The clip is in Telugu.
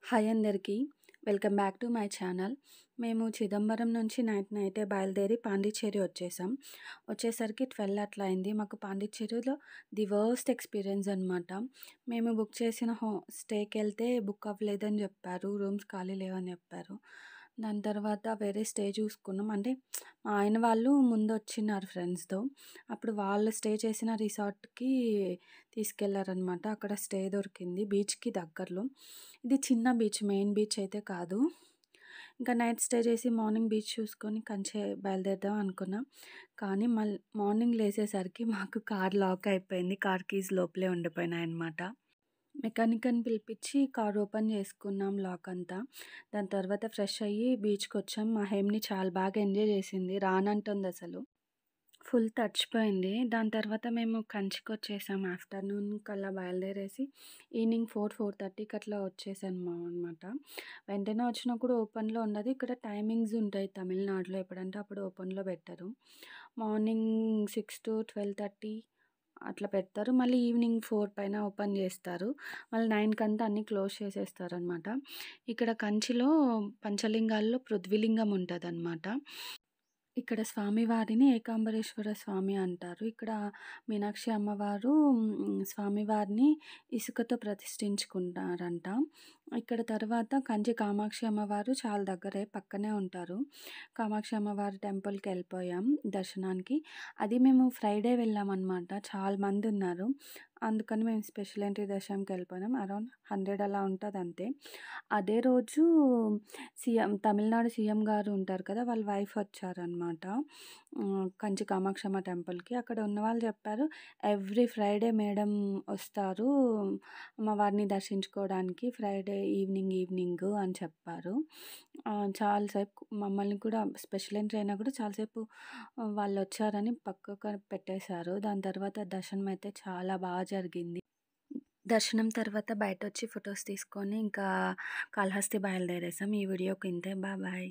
హాయ్ అందరికీ. Welcome back to my channel. మేము చిదంబరం నుంచి నైటే బయలుదేరి పాండిచ్చేరి వచ్చేసాం. వచ్చేసరికి 12 అట్లా అయింది. మాకు పాండిచ్చేరిలో ది వర్స్ట్ ఎక్స్‌పీరియన్స్ అనమాట. మేము బుక్ చేసిన స్టేకెళ్తే బుక్ అవ్వలేదని చెప్పారు. రూమ్స్ ఖాళీ లేవని చెప్పారు. దాని తర్వాత వేరే స్టే చూసుకున్నాం. అంటే మా ఆయన వాళ్ళు ముందొచ్చినారు ఫ్రెండ్స్‌తో. అప్పుడు వాళ్ళు స్టే చేసిన రిసార్ట్‌కి తీసుకెళ్లారనమాట. అక్కడ స్టే దొరికింది బీచ్‌కి దగ్గరలో. ఇది చిన్న బీచ్, మెయిన్ బీచ్ అయితే కాదు. ఇంకా నైట్ స్టే చేసి మార్నింగ్ బీచ్ చూసుకొని కంచె బయలుదేరుదాం అనుకున్నాం. కానీ మార్నింగ్ లేసేసరికి మాకు కార్ లాక్ అయిపోయింది. కార్ కీస్ లోపలే ఉండిపోయినాయన్నమాట. మెకానిక్‌ని పిలిపించి కార్ ఓపెన్ చేసుకున్నాం లాక్ అంతా. దాని తర్వాత ఫ్రెష్ అయ్యి బీచ్‌కొచ్చాం. మా హేమ్‌ని చాలా బాగా ఎంజాయ్ చేసింది. రానంటుందసలు. ఫుల్ తడిచిపోయింది. దాని తర్వాత మేము కంచికొచ్చేసాం. ఆఫ్టర్‌నూన్ కల్లా బయలుదేరేసి ఈవినింగ్ 4:30కి అట్లా వచ్చేసాము అనమాట. వెంటనే వచ్చినా కూడా ఓపెన్‌లో ఉండదు. ఇక్కడ టైమింగ్స్ ఉంటాయి తమిళనాడులో. ఎప్పుడంటే అప్పుడు ఓపెన్‌లో పెట్టరు. మార్నింగ్ 6-12:30 అట్లా పెడతారు. మళ్ళీ ఈవినింగ్ 4 పైన ఓపెన్ చేస్తారు. మళ్ళీ 9 అన్నీ క్లోజ్ చేసేస్తారనమాట. ఇక్కడ కంచిలో పంచలింగాల్లో పృథ్వీలింగం ఉంటదనమాట. ఇక్కడ స్వామివారిని ఏకాంబరేశ్వర స్వామి అంటారు. ఇక్కడ మీనాక్షి అమ్మవారు స్వామివారిని ఇసుకతో ప్రతిష్ఠించుకుంటారంట. ఇక్కడ తర్వాత కంచి కామాక్షి అమ్మవారు చాలా దగ్గరే పక్కనే ఉంటారు. కామాక్షి అమ్మవారి టెంపుల్‌కెళ్ళిపోయాం దర్శనానికి. అది మేము ఫ్రైడే వెళ్ళామనమాట. చాలా మందున్నారు. అందుకని మేము స్పెషల్ ఎంట్రీ దర్శనంకెళ్ళిపోయినాం. అరౌండ్ 100 అలా ఉంటదంతే. అదే రోజు తమిళనాడు సీఎం గారు ఉంటారు కదా! వాళ్ళ వైఫ్ వచ్చారనమాట. కంచి కామాక్షమ్మ టెంపుల్‌కి. అక్కడ ఉన్నవాళ్ళు చెప్పారు, ఎవ్రీ ఫ్రైడే మేడం వస్తారు అమ్మవారిని దర్శించుకోవడానికి ఫ్రైడే ఈవినింగ్ అని చెప్పారు. చాలా సేపు మమ్మల్ని కూడా స్పెషల్ ఎంట్రీ అయినా కూడా చాలాసేపు వాళ్ళొచ్చారని పక్కకు పెట్టేశారు. దాని తర్వాత దర్శనం అయితే చాలా బాగా జరిగింది. దర్శనం తర్వాత బయటొచ్చి ఫొటోస్ తీసుకొని ఇంకా కాళహస్తి బయలుదేరేసాం. ఈ వీడియోకి ఇంతే. బాయ్.